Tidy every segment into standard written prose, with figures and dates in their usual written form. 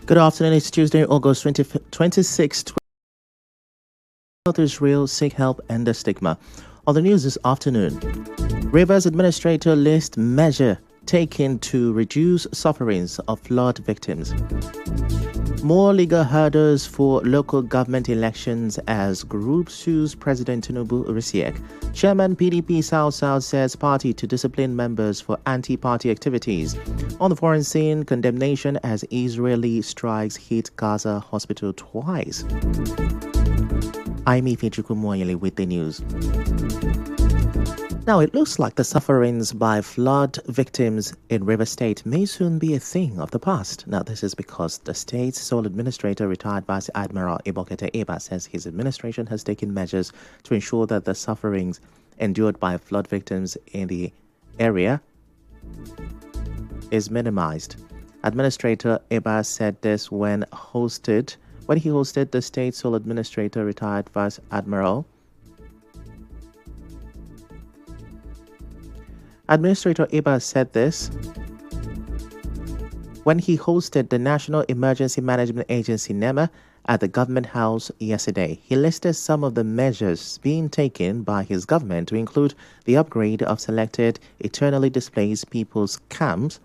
Good afternoon. It's Tuesday, August 26th. Health is real, seek help, and the stigma. On the news this afternoon, Rivers Administrator lists measure taken to reduce sufferings of flood victims. More legal hurdles for local government elections as group sues President Tinubu Risiek. Chairman PDP South says party to discipline members for anti-party activities. On the foreign scene, condemnation as Israeli strikes hit Gaza hospital twice. I'm Ifechukwu Muonyili with the news. Now, it looks like the sufferings by flood victims in Rivers State may soon be a thing of the past. Now, this is because the state's sole administrator, retired Vice Admiral Ibokete Eba, says his administration has taken measures to ensure that the sufferings endured by flood victims in the area is minimized. Administrator Eba said this when he hosted the state's sole administrator, retired Vice Admiral Administrator Eba said this when he hosted the National Emergency Management Agency NEMA at the Government House yesterday. He listed some of the measures being taken by his government to include the upgrade of selected eternally displaced people's camps,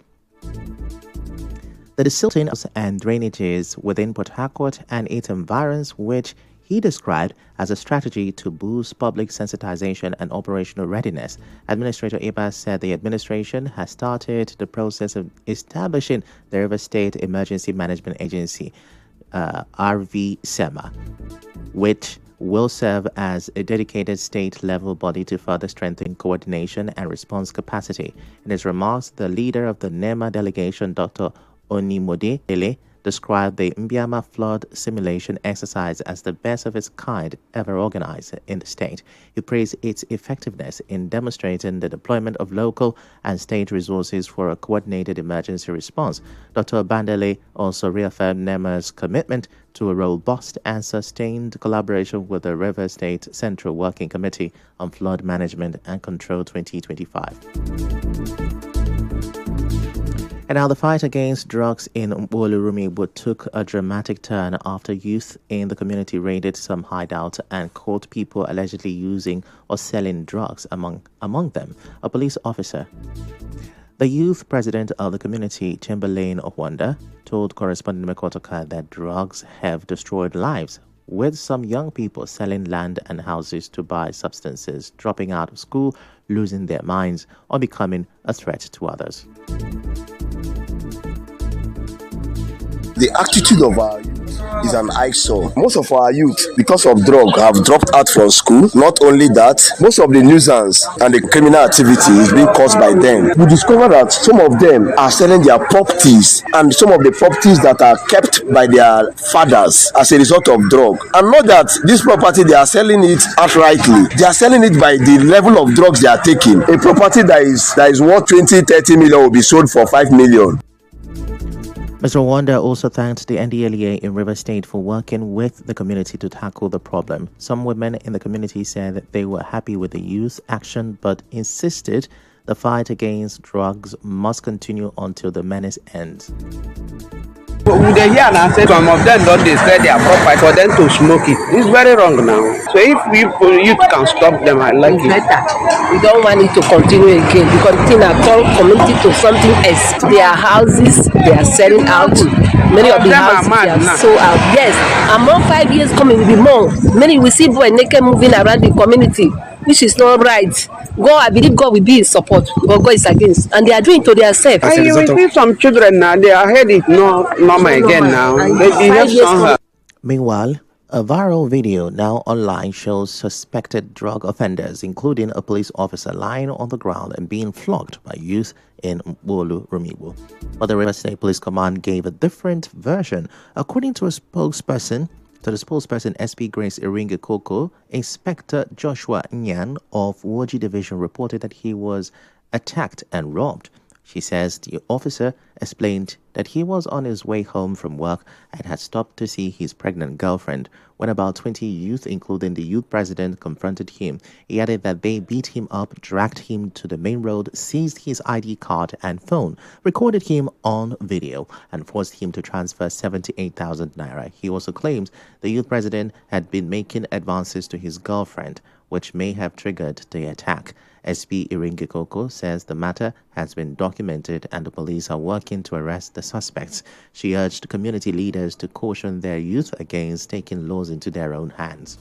the desilting and drainages within Port Harcourt and its environs, which he described as a strategy to boost public sensitization and operational readiness. Administrator Eba said the administration has started the process of establishing the River State Emergency Management Agency, RVSEMA, which will serve as a dedicated state-level body to further strengthen coordination and response capacity. In his remarks, the leader of the NEMA delegation, Dr. Muonyili, described the Mbiama flood simulation exercise as the best of its kind ever organized in the state. He praised its effectiveness in demonstrating the deployment of local and state resources for a coordinated emergency response. Dr. Bandele also reaffirmed NEMA's commitment to a robust and sustained collaboration with the River State Central Working Committee on Flood Management and Control 2025. And now the fight against drugs in Muonyili took a dramatic turn after youth in the community raided some hideouts and caught people allegedly using or selling drugs, among them a police officer. The youth president of the community, Chamberlain Okwanda, told correspondent Mekotoka that drugs have destroyed lives, with some young people selling land and houses to buy substances, dropping out of school, losing their minds, or becoming a threat to others. The attitude of our youth is an eyesore. Most of our youth, because of drug, have dropped out from school. Not only that, most of the nuisance and the criminal activity is being caused by them. We discover that some of them are selling their properties, and some of the properties that are kept by their fathers as a result of drug. And not that this property, they are selling it outrightly. They are selling it by the level of drugs they are taking. A property that is worth 20-30 million will be sold for 5 million. Mr. Wanda also thanked the NDLEA in River State for working with the community to tackle the problem. Some women in the community said that they were happy with the youth action, but insisted the fight against drugs must continue until the menace ends. They hear and say some of them don't sell their property for them to smoke it. It's very wrong now. So if you can stop them, I like it. Better. We don't want it to continue again because things are called community to something else. Their houses, they are selling out. Many of the houses they are sold out. Yes, among 5 years coming will be more. Many will see boy naked moving around the community, which is not right. God, I believe God will be in support, but God is against, and they are doing it to themselves. You will see some children now; they are headed normal again now. They behave somehow. Meanwhile, a viral video now online shows suspected drug offenders, including a police officer, lying on the ground and being flogged by youth in Muonyili. But the River State Police Command gave a different version. According to the spokesperson SP Grace Iringa Koko, Inspector Joshua Nyan of Woji Division reported that he was attacked and robbed. She says the officer explained that he was on his way home from work and had stopped to see his pregnant girlfriend. When about 20 youth, including the youth president, confronted him, he added that they beat him up, dragged him to the main road, seized his ID card and phone, recorded him on video, and forced him to transfer 78,000 naira. He also claims the youth president had been making advances to his girlfriend, which may have triggered the attack. SP Iringikoko says the matter has been documented and the police are working to arrest the suspects. She urged community leaders to caution their youth against taking laws into their own hands.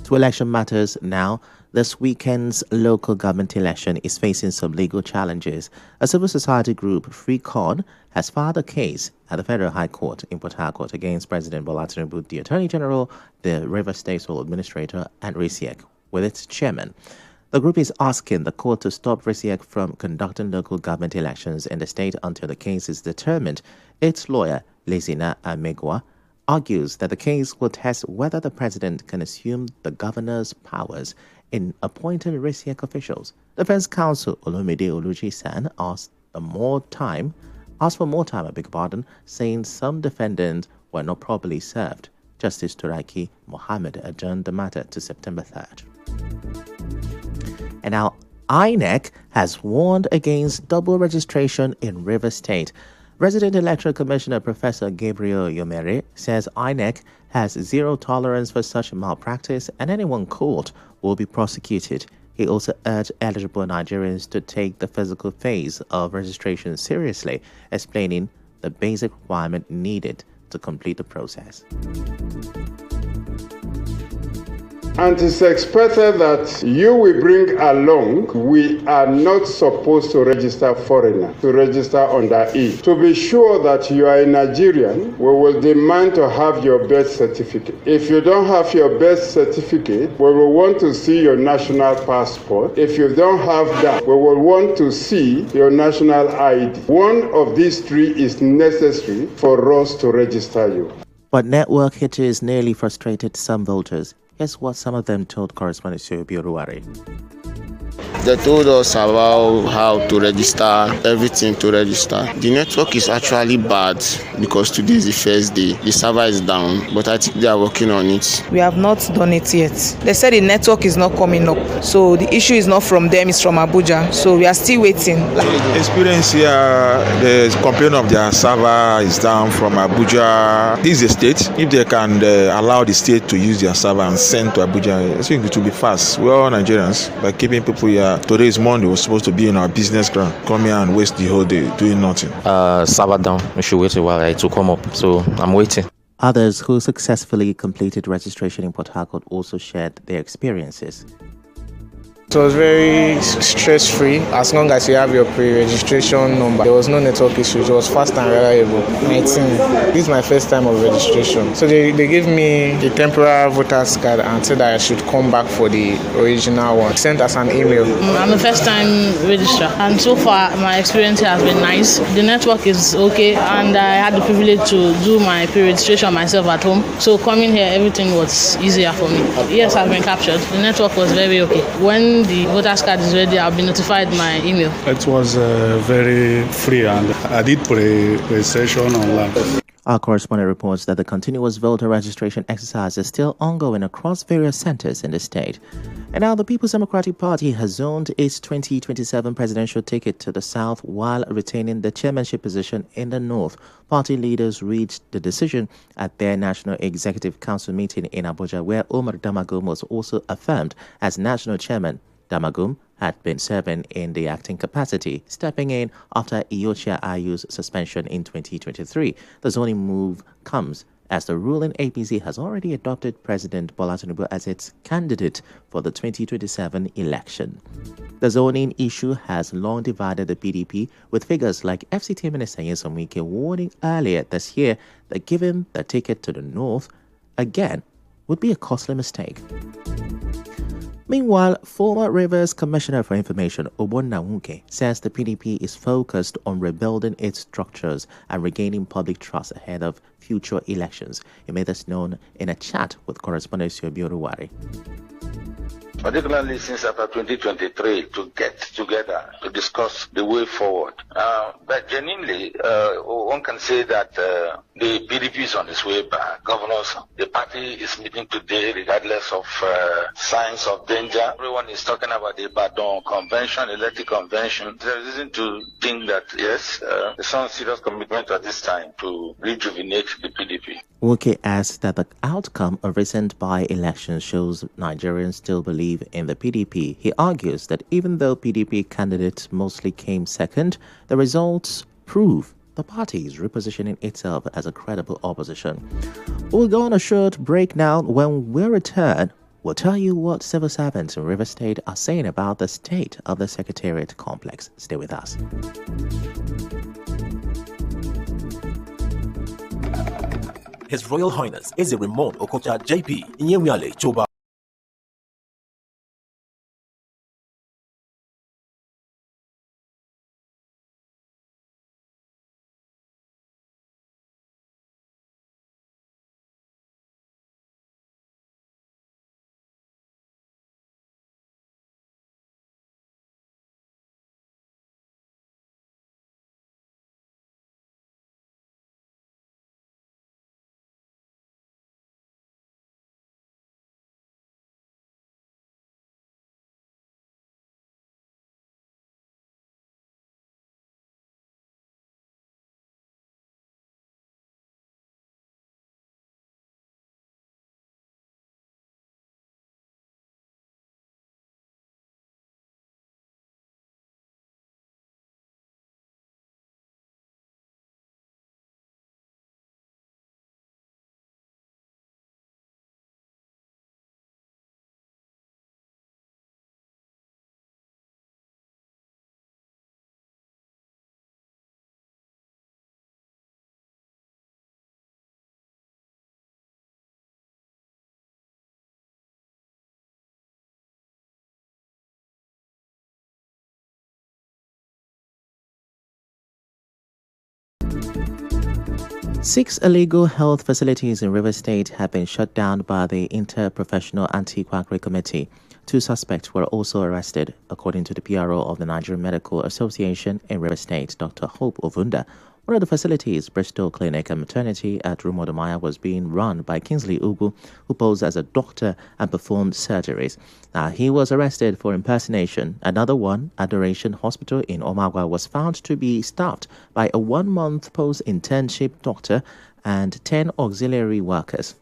To election matters now. This weekend's local government election is facing some legal challenges. A civil society group, Free Con, has filed a case at the Federal High Court in Port Harcourt against President Bola Tinubu, the Attorney General, the Rivers State Sole Administrator, and RISIEC, with its chairman. The group is asking the court to stop RISIEC from conducting local government elections in the state until the case is determined. Its lawyer, Lezina Amegwa, argues that the case will test whether the president can assume the governor's powers in appointing RISIEC officials. Defense counsel Olumide Oluji-san asked for more time, saying some defendants were not properly served. Justice Turaki Mohammed adjourned the matter to September 3rd. And now INEC has warned against double registration in Rivers State. Resident Electoral Commissioner Professor Gabriel Yomere says INEC has zero tolerance for such malpractice and anyone caught will be prosecuted. He also urged eligible Nigerians to take the physical phase of registration seriously, explaining the basic requirement needed to complete the process. And it's expected that you will bring along, we are not supposed to register foreigner, to register under E. To be sure that you are a Nigerian, we will demand to have your birth certificate. If you don't have your birth certificate, we will want to see your national passport. If you don't have that, we will want to see your national ID. One of these three is necessary for us to register you. But network hitches nearly frustrated some voters. Here's what some of them told correspondent Suyobi Oruwari. They told us about how to register, everything to register. The network is actually bad because today is the first day. The server is down, but I think they are working on it. We have not done it yet. They said the network is not coming up. So the issue is not from them, it's from Abuja. So we are still waiting. Experience here, the complaint of their server is down from Abuja. This is the state. If they can allow the state to use their server and send to Abuja, I think it will be fast. We're all Nigerians. By keeping people here, today is Monday, we're supposed to be in our business ground. Come here and waste the whole day doing nothing. Server down. We should wait a while to come up. So I'm waiting. Others who successfully completed registration in Port Harcourt also shared their experiences. It was very stress-free as long as you have your pre-registration number. There was no network issues. It was fast and reliable. 19. This is my first time of registration. So they gave me a temporary voter's card and said that I should come back for the original one. Sent as an email. I'm a first-time registrar, and so far my experience has been nice. The network is okay, and I had the privilege to do my pre-registration myself at home. So coming here, everything was easier for me. Yes, I've been captured. The network was very okay. When the voter's card is ready, I'll be notified my email. It was very free, and I did pre-registration online. Our correspondent reports that the continuous voter registration exercise is still ongoing across various centers in the state. And now the People's Democratic Party has zoned its 2027 presidential ticket to the south while retaining the chairmanship position in the north. Party leaders reached the decision at their National Executive Council meeting in Abuja, where Omar Damagum was also affirmed as national chairman. Damagum had been serving in the acting capacity, stepping in after Iyochia Ayu's suspension in 2023. The zoning move comes as the ruling APC has already adopted President Bola Tinubu as its candidate for the 2027 election. The zoning issue has long divided the PDP, with figures like FCT Minister Nyesom Wike warning earlier this year that giving the ticket to the north again would be a costly mistake. Meanwhile, former Rivers Commissioner for Information Obonna Nwuke says the PDP is focused on rebuilding its structures and regaining public trust ahead of future elections. He made this known in a chat with correspondent Suyobi Oruwari. particularly since after 2023, to get together to discuss the way forward. But genuinely, one can say that the PDP is on its way back. Governors, the party is meeting today regardless of signs of danger. Everyone is talking about the Ibadan convention, elected convention. There is reason to think that, yes, there's some serious commitment at this time to rejuvenate the PDP. Woke adds that the outcome of recent by-election shows Nigerians still believe in the PDP. He argues that even though PDP candidates mostly came second, the results prove the party is repositioning itself as a credible opposition. We'll go on a short break now. When we return, we'll tell you what civil servants in River State are saying about the state of the Secretariat complex. Stay with us. His Royal Highness Eze Raymond Okocha JP Inyemiale Choba. Six illegal health facilities in River State have been shut down by the Interprofessional Anti-Quackery Committee. 2 suspects were also arrested, according to the PRO of the Nigerian Medical Association in River State, Dr. Hope Ovunda. One of the facilities, Bristol Clinic and Maternity at Rumodomaya, was being run by Kingsley Ugu, who posed as a doctor and performed surgeries. He was arrested for impersonation. Another one, Adoration Hospital in Omagwa, was found to be staffed by a 1-month post-internship doctor and 10 auxiliary workers.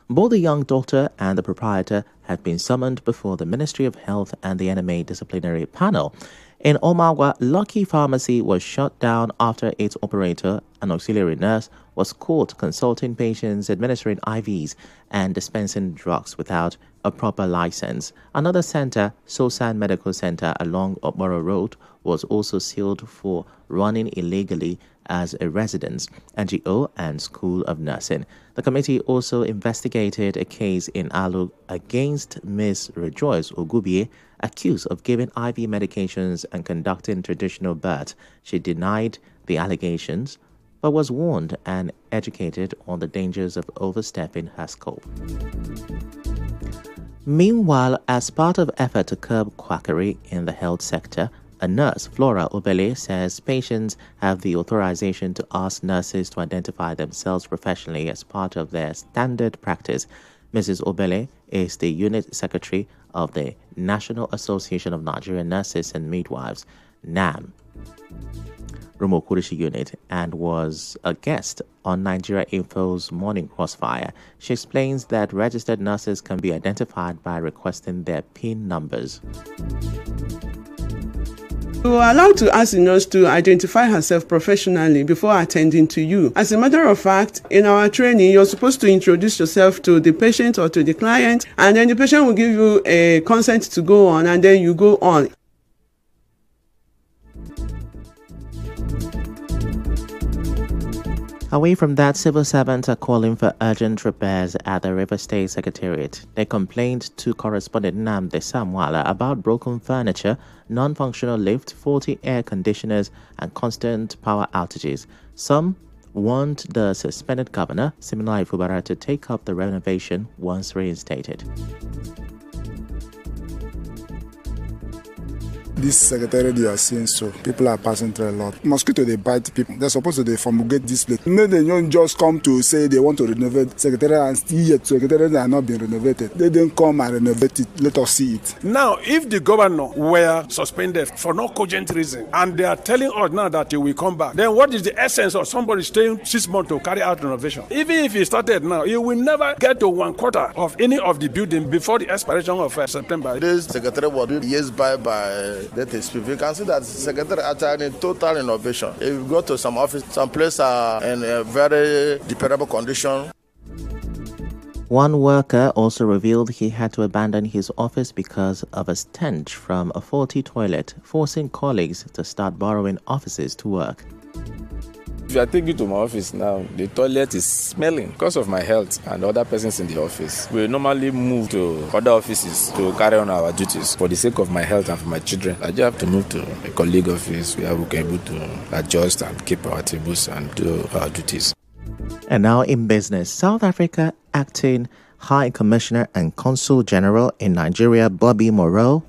Both the young doctor and the proprietor have been summoned before the Ministry of Health and the NMA disciplinary panel. In Omagwa, Lucky Pharmacy was shut down after its operator, an auxiliary nurse, was caught consulting patients, administering IVs, and dispensing drugs without a proper license. Another center, Sosan Medical Center along Okmoro Road, was also sealed for running illegally as a residence, NGO, and School of Nursing. The committee also investigated a case in Alu against Ms. Rejoice Ogubie, accused of giving IV medications and conducting traditional births. She denied the allegations, but was warned and educated on the dangers of overstepping her scope. Meanwhile, as part of effort to curb quackery in the health sector, a nurse, Flora Obele, says patients have the authorization to ask nurses to identify themselves professionally as part of their standard practice. Mrs. Obele is the unit secretary of the National Association of Nigerian Nurses and Midwives, NAM, Rumo Kurishi unit, and was a guest on Nigeria Info's Morning Crossfire. She explains that registered nurses can be identified by requesting their PIN numbers. We were allowed to ask the nurse to identify herself professionally before attending to you. As a matter of fact, in our training, you're supposed to introduce yourself to the patient or to the client, and then the patient will give you a consent to go on, and then you go on. Away from that, civil servants are calling for urgent repairs at the River State Secretariat. They complained to correspondent Namde Samwala about broken furniture, non-functional lift, faulty air conditioners, and constant power outages. Some want the suspended governor, Siminalayi Fubara, to take up the renovation once reinstated. this secretariat you are seeing, so people are passing through a lot. Mosquito, they bite people. They're supposed to fumigate this place. No, they don't just come to say they want to renovate secretariat and still yet secretariat are not being renovated. They didn't come and renovate it. Let us see it. Now, if the governor were suspended for no cogent reason and they are telling us now that he will come back, then what is the essence of somebody staying 6 months to carry out renovation? Even if he started now, he will never get to 1/4 of any of the building before the expiration of September. This secretary was years by that is people. You can see that the secretary actually in total innovation. If you go to some office, some places are in a very deplorable condition. One worker also revealed he had to abandon his office because of a stench from a faulty toilet, forcing colleagues to start borrowing offices to work. If I take you to my office now, the toilet is smelling because of my health and other persons in the office. We normally move to other offices to carry on our duties. For the sake of my health and for my children, I just have to move to a colleague office where we can able to adjust and keep our tables and do our duties. And now in business, South Africa acting High Commissioner and Consul General in Nigeria, Bobby Moreau,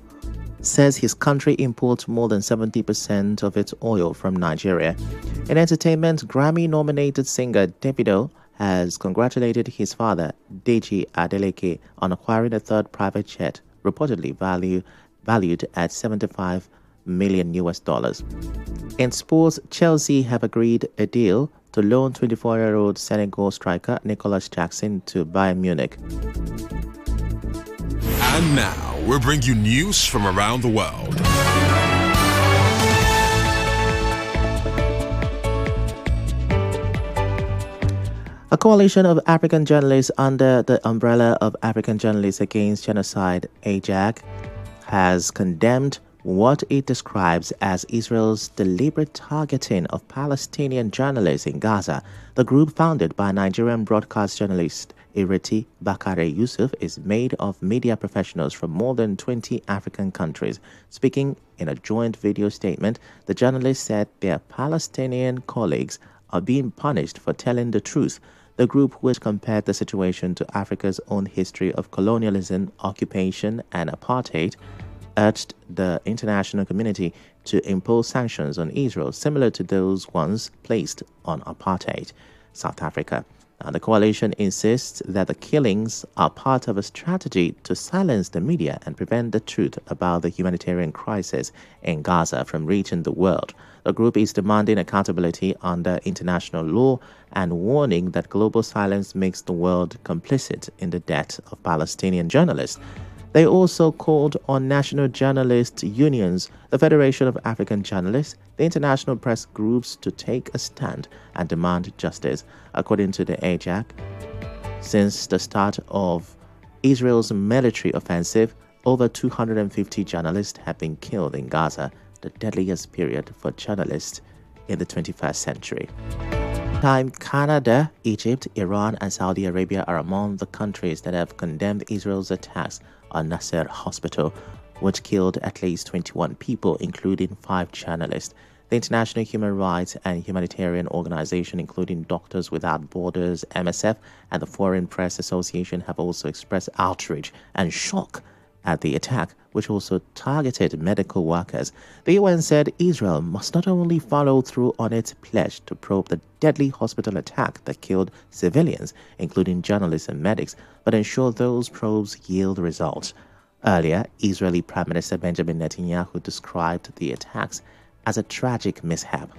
says his country imports more than 70% of its oil from Nigeria. In entertainment, Grammy-nominated singer Davido has congratulated his father, Deji Adeleke, on acquiring a third private jet, reportedly valued at $75 million. In sports, Chelsea have agreed a deal to loan 24-year-old Senegal striker Nicolas Jackson to Bayern Munich. And now, we bring you news from around the world. A coalition of African journalists under the umbrella of African Journalists Against Genocide, AJAG, has condemned what it describes as Israel's deliberate targeting of Palestinian journalists in Gaza. The group, founded by Nigerian broadcast journalist Ireti Bakare Yusuf, is made of media professionals from more than 20 African countries. Speaking in a joint video statement, the journalists said their Palestinian colleagues are being punished for telling the truth. The group, which compared the situation to Africa's own history of colonialism, occupation, and apartheid, urged the international community to impose sanctions on Israel similar to those ones placed on apartheid South Africa. Now, the coalition insists that the killings are part of a strategy to silence the media and prevent the truth about the humanitarian crisis in Gaza from reaching the world. The group is demanding accountability under international law and warning that global silence makes the world complicit in the death of Palestinian journalists. They also called on national journalist unions, the Federation of African Journalists, the international press groups to take a stand and demand justice. According to the AJAC, since the start of Israel's military offensive, over 250 journalists have been killed in Gaza, the deadliest period for journalists in the 21st century. Canada, Egypt, Iran, and Saudi Arabia are among the countries that have condemned Israel's attacks on Nasser Hospital, which killed at least 21 people, including 5 journalists. The International Human Rights and Humanitarian Organization, including Doctors Without Borders, MSF, and the Foreign Press Association, have also expressed outrage and shock at the attack, which also targeted medical workers. The UN said Israel must not only follow through on its pledge to probe the deadly hospital attack that killed civilians, including journalists and medics, but ensure those probes yield results. Earlier, Israeli Prime Minister Benjamin Netanyahu described the attacks as a tragic mishap.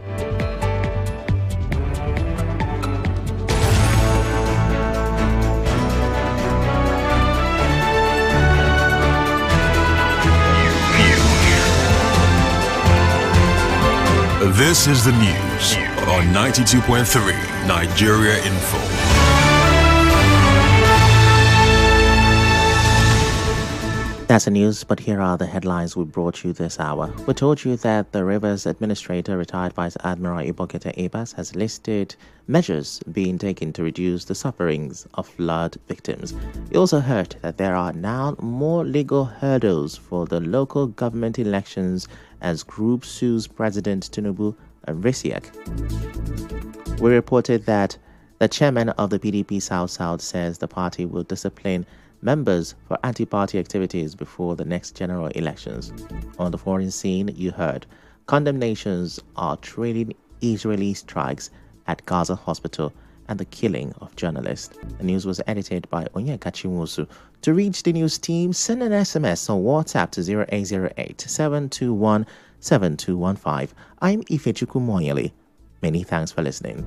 This is the news on 92.3 Nigeria Info. That's the news, but here are the headlines we brought you this hour. We told you that the Rivers Administrator, retired Vice Admiral Ibokete Ebas, has listed measures being taken to reduce the sufferings of flood victims. You also heard that there are now more legal hurdles for the local government elections as group sues President Tinubu and Risiak. We reported that the chairman of the PDP South says the party will discipline members for anti-party activities before the next general elections. On the foreign scene, you heard condemnations are trailing Israeli strikes at Gaza hospital and the killing of journalists. The news was edited by Onyeka Chinwosu. To reach the news team, send an SMS on WhatsApp to 0808 721 7215. I'm Ifechukwu Muonyili. Many thanks for listening.